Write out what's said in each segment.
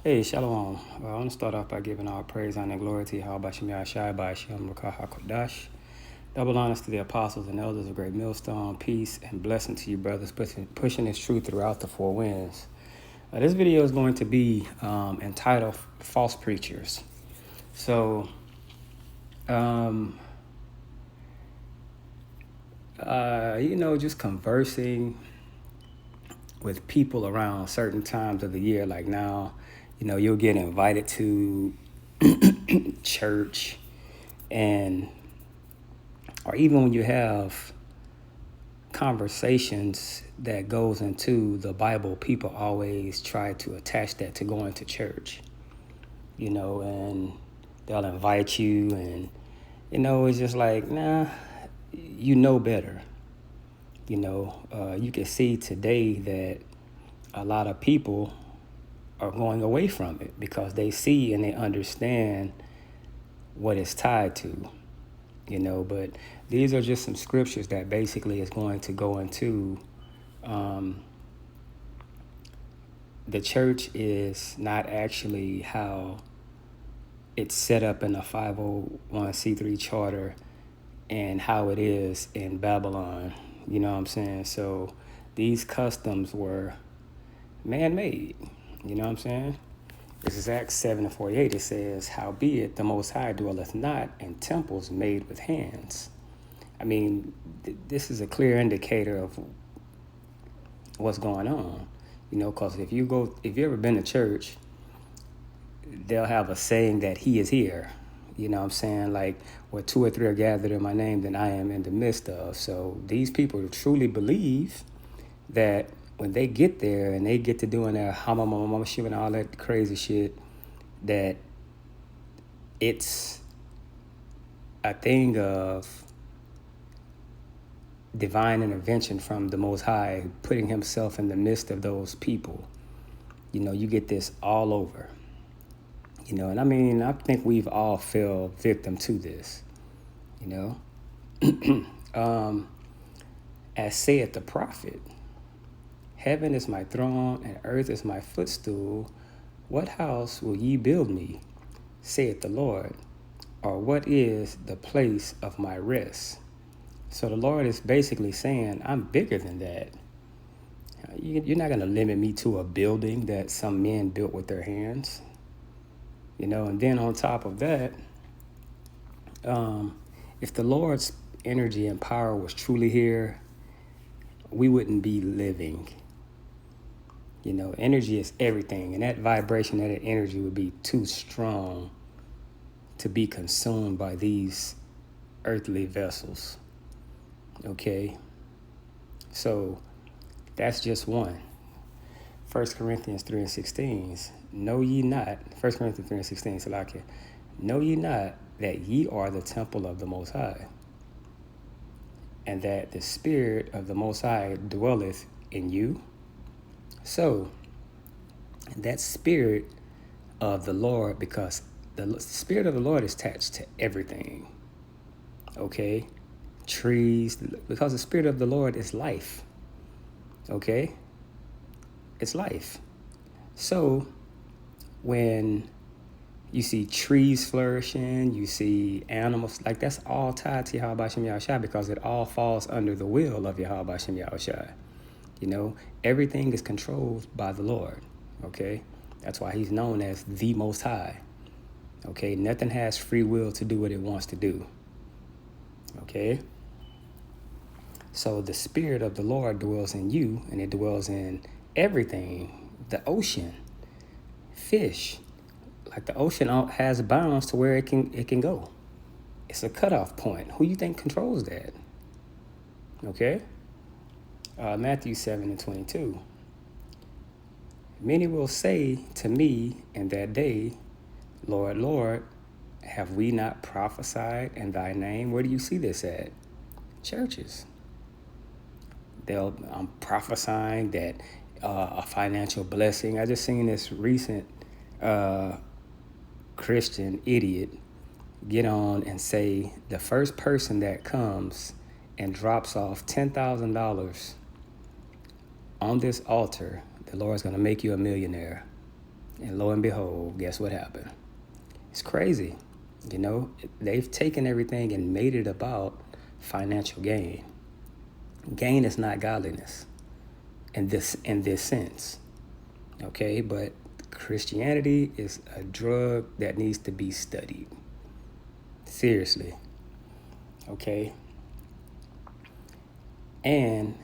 Hey, Shalom. I want to start off by giving all praise, honor, and glory to Yahweh Bashim Yahshai Bashim Rakah HaKodash. Double honors to the apostles and elders of Great Millstone. Peace and blessing to you, brothers, pushing this truth throughout the four winds. This video is going to be entitled False Preachers. So, just conversing with people around certain times of the year, like now, you'll get invited to church, and or even when you have conversations that goes into the Bible, people always try to attach that to going to church, and they'll invite you, and it's just like, nah, you know better. You can see today that a lot of people are going away from it because they see and they understand what it's tied to, but these are just some scriptures that basically is going to go into the church is not actually how it's set up in a 501c3 charter and how it is in Babylon. You know what I'm saying? So these customs were man-made. You know what I'm saying? This is Acts 7:48. It says, "Howbeit the Most High dwelleth not in temples made with hands." I mean, this is a clear indicator of what's going on. Because if you've ever been to church, they'll have a saying that He is here. You know what I'm saying? Like, where two or three are gathered in my name, then I am in the midst of. So these people truly believe that when they get there and they get to doing their hamamama shiva and all that crazy shit, that it's a thing of divine intervention from the Most High, putting Himself in the midst of those people. You get this all over. And I mean, I think we've all fell victim to this, as saith the prophet, "Heaven is my throne and earth is my footstool. What house will ye build me, saith the Lord? Or what is the place of my rest?" So the Lord is basically saying, I'm bigger than that. You're not going to limit me to a building that some men built with their hands. And then on top of that, if the Lord's energy and power was truly here, we wouldn't be living. Energy is everything, and that vibration, that energy would be too strong to be consumed by these earthly vessels. Okay? So that's just one. 1 Corinthians 3:16. Know ye not, 1 Corinthians 3:16, Salakia, know ye not that ye are the temple of the Most High, and that the Spirit of the Most High dwelleth in you? So, that Spirit of the Lord, because the Spirit of the Lord is attached to everything, okay? Trees, because the Spirit of the Lord is life, okay? It's life. So, when you see trees flourishing, you see animals, like that's all tied to Yahweh Bashim Yahushai, because it all falls under the will of Yahweh Bashim Yahushai. Everything is controlled by the Lord, okay? That's why He's known as the Most High, okay? Nothing has free will to do what it wants to do, okay? So the Spirit of the Lord dwells in you, and it dwells in everything, the ocean, fish. Like the ocean has bounds to where it can go. It's a cutoff point. Who you think controls that? Okay? Matthew 7:22. Many will say to me in that day, Lord, Lord, have we not prophesied in thy name? Where do you see this at? Churches. I'm prophesying that a financial blessing. I just seen this recent Christian idiot get on and say the first person that comes and drops off $10,000 on this altar, the Lord's going to make you a millionaire. And lo and behold, guess what happened? It's crazy. You know, they've taken everything and made it about financial gain. Gain is not godliness in this sense. Okay, but Christianity is a drug that needs to be studied. Seriously. Okay. And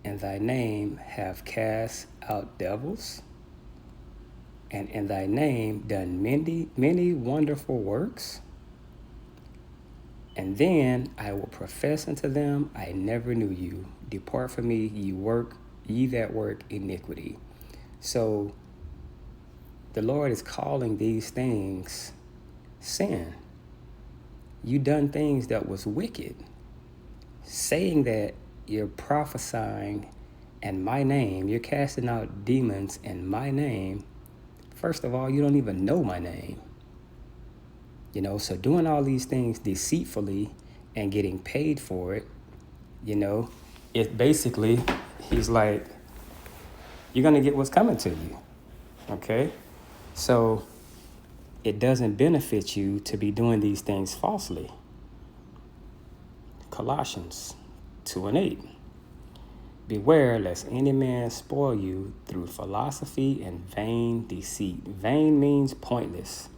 in thy name have cast out devils, and in thy name done many wonderful works. And then I will profess unto them, I never knew you. Depart from me, ye that work iniquity. So the Lord is calling these things sin. You done things that was wicked. Saying that you're prophesying in my name, you're casting out demons in my name. First of all, you don't even know my name. You know, so doing all these things deceitfully and getting paid for it, you know, it basically, he's like, you're going to get what's coming to you. Okay? So it doesn't benefit you to be doing these things falsely. Colossians 2:8. Beware lest any man spoil you through philosophy and vain deceit. Vain means pointless.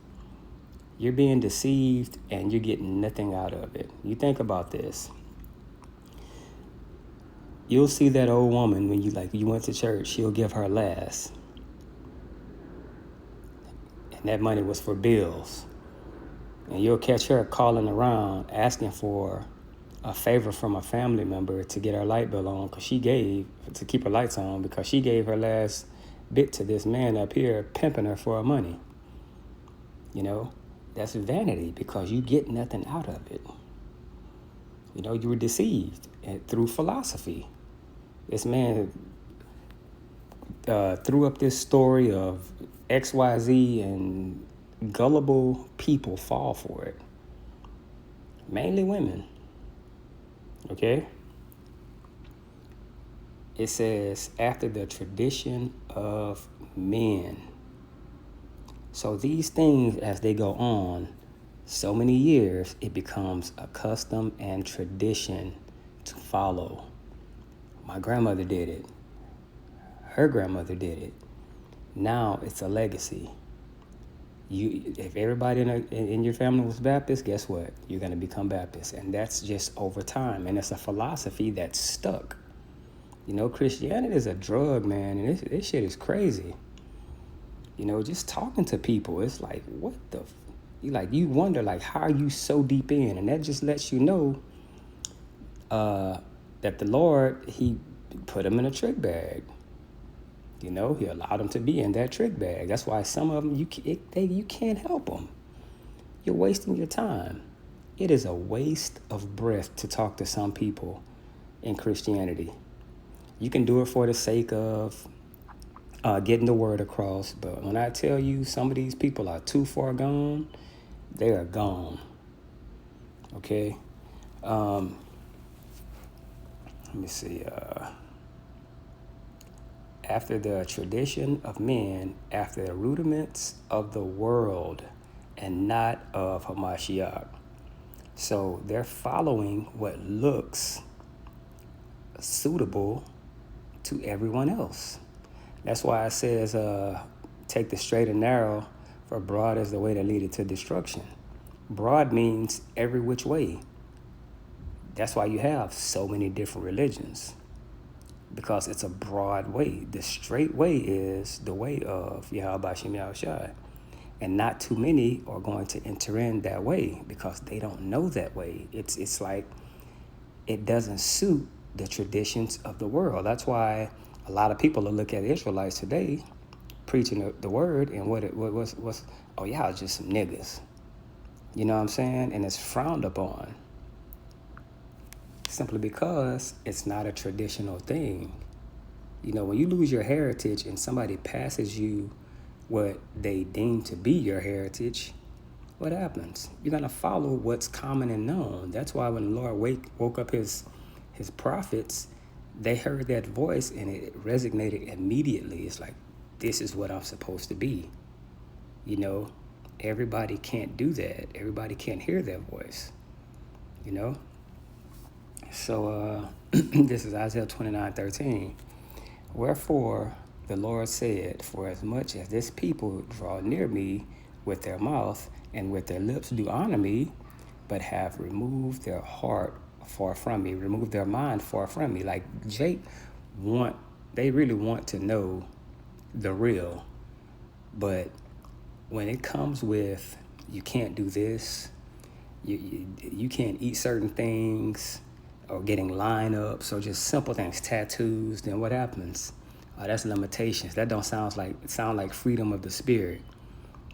You're being deceived and you're getting nothing out of it. You think about this. You'll see that old woman when you went to church, she'll give her last. And that money was for bills. And you'll catch her calling around asking for a favor from a family member to get her light bill on because to keep her lights on because she gave her last bit to this man up here pimping her for her money. You know, that's vanity because you get nothing out of it. You know, you were deceived through philosophy. This man threw up this story of XYZ and gullible people fall for it. Mainly women. Okay? It says, after the tradition of men. So these things, as they go on so many years, it becomes a custom and tradition to follow. My grandmother did it. Her grandmother did it. Now it's a legacy. If everybody in your family was Baptist, guess what? You're going to become Baptist. And that's just over time. And it's a philosophy that's stuck. You know, Christianity is a drug, man. And this shit is crazy. You know, just talking to people, it's like, what the... You wonder, like, how are you so deep in? And that just lets you know that the Lord, he put them in a trick bag. You know, he allowed them to be in that trick bag. That's why some of them, you can't help them. You're wasting your time. It is a waste of breath to talk to some people in Christianity. You can do it for the sake of getting the word across. But when I tell you some of these people are too far gone, they are gone. Okay? Let me see. After the tradition of men, after the rudiments of the world, and not of Hamashiach. So they're following what looks suitable to everyone else. That's why it says, take the straight and narrow, for broad is the way that leadeth to destruction. Broad means every which way. That's why you have so many different religions. Because it's a broad way. The straight way is the way of Yahweh Shem Yahushai. And not too many are going to enter in that way because they don't know that way. It's like it doesn't suit the traditions of the world. That's why a lot of people will look at Israelites today preaching the word and what's oh yeah, just some niggas. You know what I'm saying? And it's frowned upon. Simply because it's not a traditional thing. You know, when you lose your heritage and somebody passes you what they deem to be your heritage, what happens? You're going to follow what's common and known. That's why when the Lord woke up his prophets, they heard that voice and it resonated immediately. It's like, this is what I'm supposed to be. You know, everybody can't do that. Everybody can't hear their voice, you know? So this is Isaiah 29:13. Wherefore the Lord said, for as much as this people draw near me with their mouth and with their lips do honor me, but have removed their heart far from me, removed their mind far from me. Like Jake they really want to know the real, but when it comes with you can't do this, you can't eat certain things, or getting lineups, or just simple things, tattoos, then what happens? That's limitations. That don't sound like freedom of the spirit.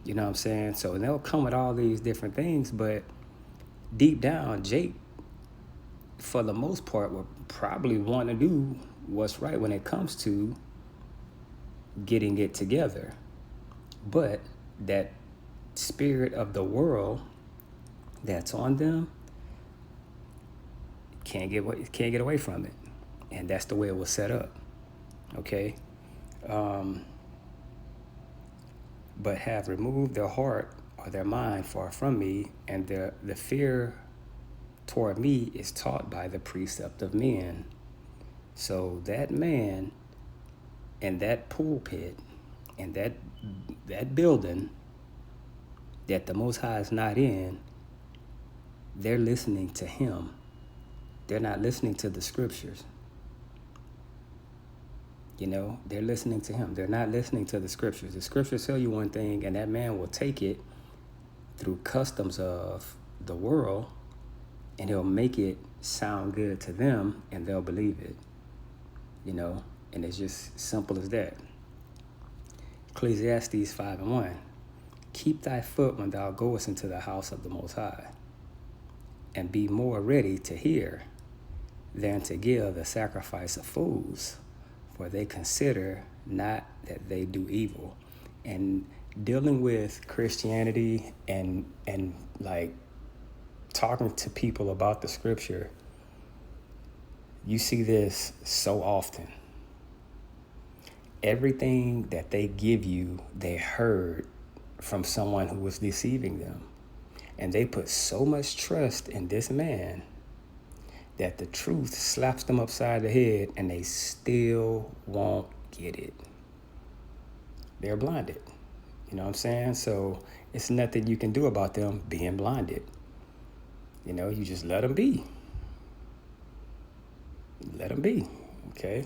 You know what I'm saying? So they'll come with all these different things, but deep down, Jake, for the most part, will probably want to do what's right when it comes to getting it together. But that spirit of the world that's on them can't get away from it. And that's the way it was set up. Okay? But have removed their heart or their mind far from me, and the fear toward me is taught by the precept of men. So that man and that pulpit and that building that the Most High is not in, they're listening to him. They're not listening to the scriptures. You know, they're listening to him. They're not listening to the scriptures. The scriptures tell you one thing, and that man will take it through customs of the world, and he'll make it sound good to them, and they'll believe it. You know, and it's just simple as that. Ecclesiastes 5:1. Keep thy foot when thou goest into the house of the Most High, and be more ready to hear than to give the sacrifice of fools, for they consider not that they do evil. And dealing with Christianity and like talking to people about the scripture, you see this so often. Everything that they give you, they heard from someone who was deceiving them. And they put so much trust in this man that the truth slaps them upside the head, and they still won't get it. They're blinded. You know what I'm saying? So it's nothing you can do about them being blinded. You know, you just let them be. Let them be, okay?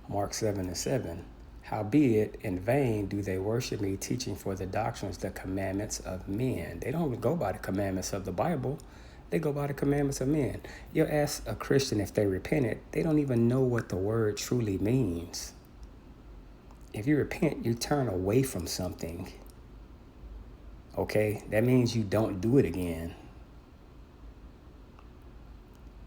Mark 7:7. Howbeit in vain do they worship me, teaching for the doctrines, the commandments of men. They don't go by the commandments of the Bible. They go by the commandments of men. You'll ask a Christian if they repented. They don't even know what the word truly means. If you repent, you turn away from something. Okay? That means you don't do it again.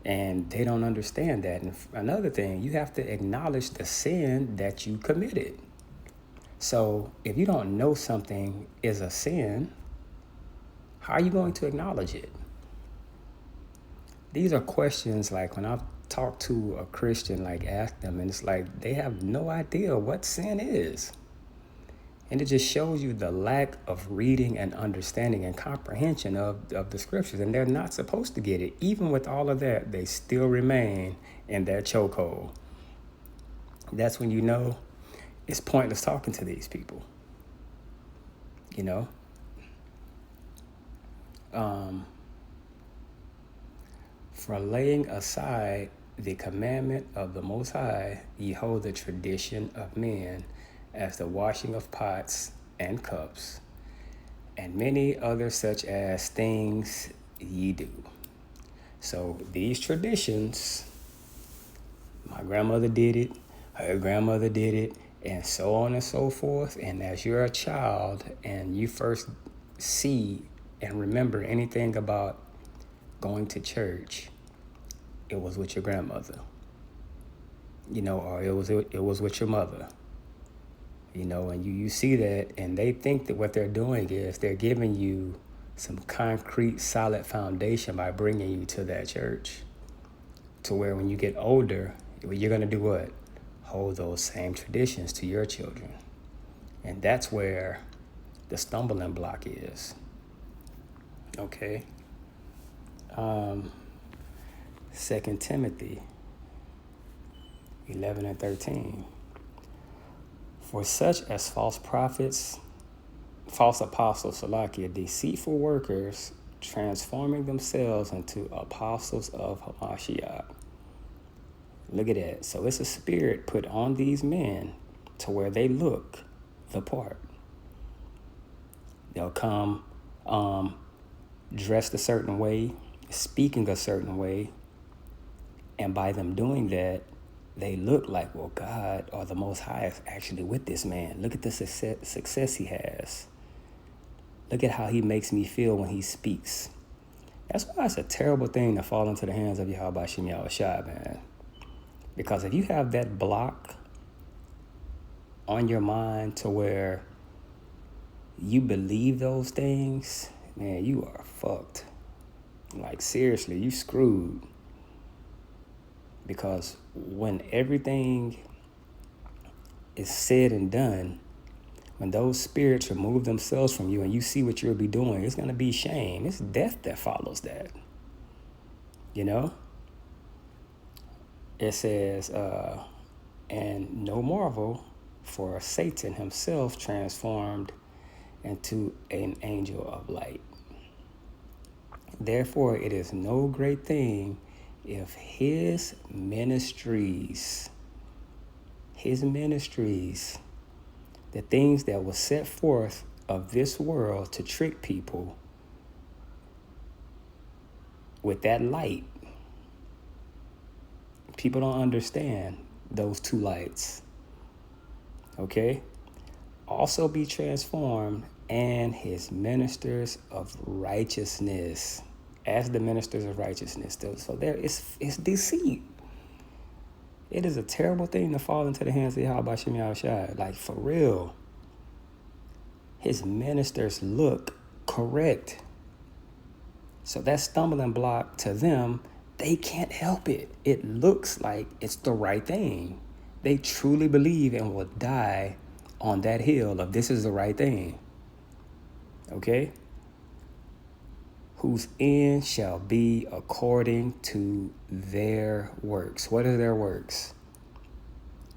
And they don't understand that. And another thing, you have to acknowledge the sin that you committed. So if you don't know something is a sin, how are you going to acknowledge it? These are questions like when I've talked to a Christian, like ask them, and it's like they have no idea what sin is. And it just shows you the lack of reading and understanding and comprehension of the scriptures. And they're not supposed to get it. Even with all of that, they still remain in that chokehold. That's when you know it's pointless talking to these people. You know? For laying aside the commandment of the Most High, ye hold the tradition of men, as the washing of pots and cups, and many other such as things ye do. So these traditions, my grandmother did it, her grandmother did it, and so on and so forth. And as you're a child and you first see and remember anything about going to church, it was with your grandmother, you know, or it was with your mother. You know, and you see that, and they think that what they're doing is they're giving you some concrete, solid foundation by bringing you to that church. To where when you get older, you're going to do what? hold those same traditions to your children. And that's where the stumbling block is. Okay. 2 Timothy 11 and 13. For such as false prophets, false apostles, deceitful workers, transforming themselves into apostles of Hamashiach. Look at that. So it's a spirit put on these men to where they look the part. They'll come dressed a certain way, speaking a certain way, and by them doing that, they look like, well, God or the Most High is actually with this man. Look at the success he has. Look at how he makes me feel when he speaks. That's why it's a terrible thing to fall into the hands of Yahweh Shem Yahushua, man. Because if you have that block on your mind to where you believe those things, man, you are fucked. Like, seriously, you screwed. Because when everything is said and done, when those spirits remove themselves from you and you see what you'll be doing, it's going to be shame. It's death that follows that. You know? It says, and no marvel, for Satan himself transformed into an angel of light. Therefore, it is no great thing if his ministries, the things that were set forth of this world to trick people with that light, people don't understand those two lights. Okay? Also be transformed and his ministers of righteousness, as the ministers of righteousness. So there it's deceit. It is a terrible thing to fall into the hands of Yahweh Shem Yahushua. Like, for real. His ministers look correct. So that stumbling block to them, they can't help it. It looks like it's the right thing. They truly believe and will die on that hill of this is the right thing. Okay? Whose end shall be according to their works. What are their works?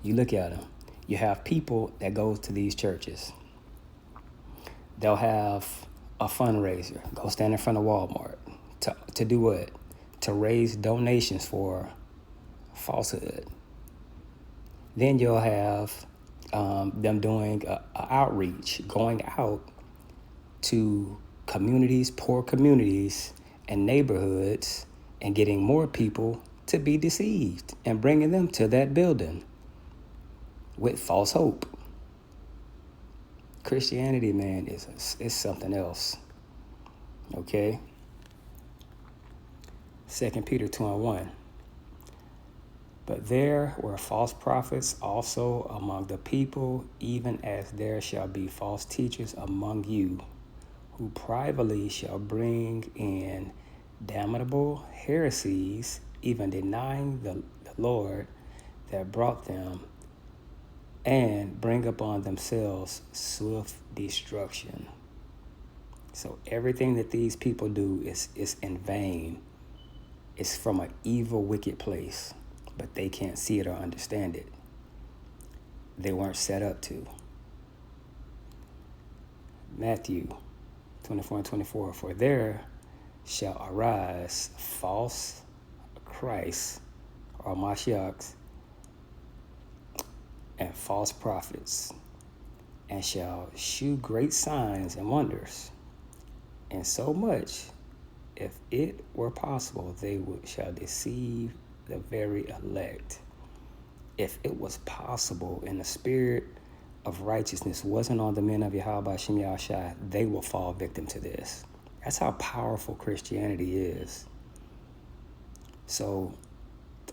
You look at them. You have people that go to these churches. They'll have a fundraiser. Go stand in front of Walmart. To do what? To raise donations for falsehood. Then you'll have them doing a outreach, going out to communities, poor communities, and neighborhoods, and getting more people to be deceived and bringing them to that building with false hope. Christianity, man, is something else. Okay? 2 Peter 2:1. But there were false prophets also among the people, even as there shall be false teachers among you, who privately shall bring in damnable heresies, even denying the Lord that brought them, and bring upon themselves swift destruction. So everything that these people do is in vain. It's from an evil, wicked place, but they can't see it or understand it. They weren't set up to. Matthew 24 and 24, for there shall arise false Christs or Mashiachs and false prophets, and shall shew great signs and wonders, and so much, if it were possible, they shall deceive the very elect. If it was possible and the spirit of righteousness wasn't on the men of Yahweh Shem Yahushua, they will fall victim to this. That's how powerful Christianity is. So,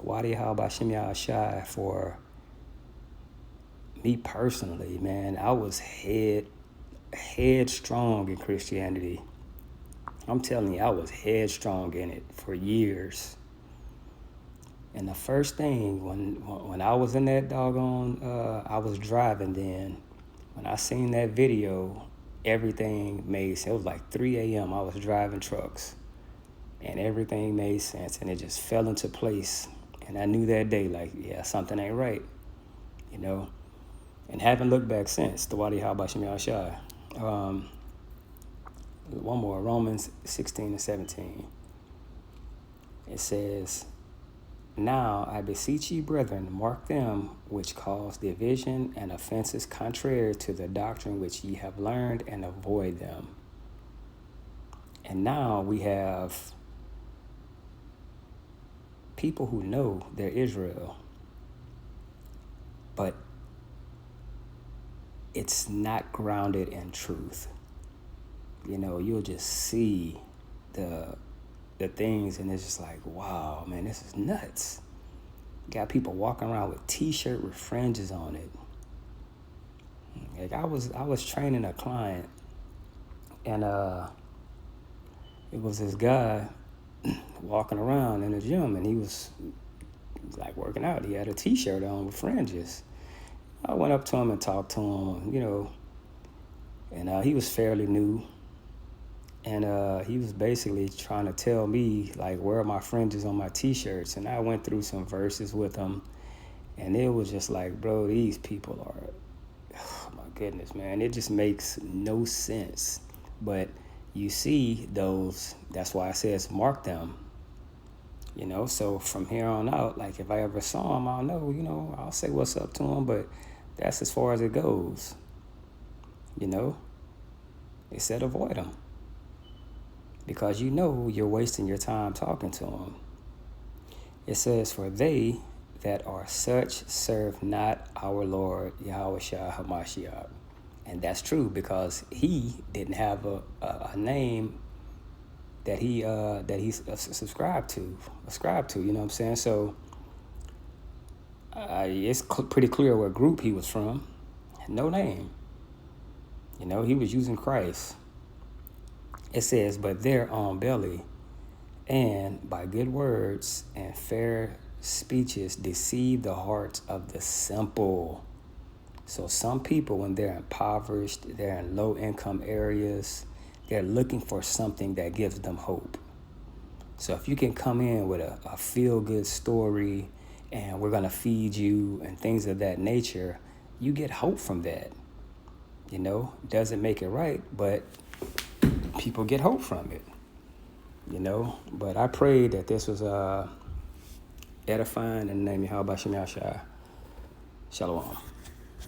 why do Yahweh Shem Yahushua, for me personally, man, I was headstrong in Christianity. I'm telling you, I was headstrong in it for years. And the first thing when I was in that doggone, I was driving then. When I seen that video, everything made sense. It was like 3 a.m. I was driving trucks, and everything made sense, and it just fell into place. And I knew that day, like, yeah, something ain't right, you know. And haven't looked back since. Tawadi Habashim Yashai. One more, Romans 16:17. It says, now I beseech ye, brethren, mark them which cause division and offenses contrary to the doctrine which ye have learned, and avoid them. And now we have people who know they're Israel, but it's not grounded in truth. You know, you'll just see the things, and it's just like, wow, man, this is nuts. You got people walking around with t-shirt with fringes on it. Like I was training a client, and it was this guy walking around in the gym, and he was like working out. He had a t-shirt on with fringes. I went up to him and talked to him, you know, and he was fairly new. And he was basically trying to tell me, like, where are my fringes on my t-shirts? And I went through some verses with him, and it was just like, bro, these people are, oh my goodness, man. It just makes no sense. But you see those, that's why I says mark them, you know. So from here on out, like, if I ever saw him, I'll know, you know, I'll say what's up to him, but that's as far as it goes, you know. It said avoid them, because you know you're wasting your time talking to them. It says, for they that are such serve not our Lord Yahushua HaMashiach. And that's true, because he didn't have a name that he ascribed to, you know what I'm saying? So it's pretty clear what group he was from. No name. You know, he was using Christ. It says, but their own belly, and by good words and fair speeches deceive the hearts of the simple. So some people, when they're impoverished, they're in low income areas, they're looking for something that gives them hope. So if you can come in with a feel good story, and we're going to feed you and things of that nature, you get hope from that. You know, doesn't make it right, but people get hope from it, you know. But I pray that this was edifying, in the name of Yahweh Shem Yahshua. Shalom.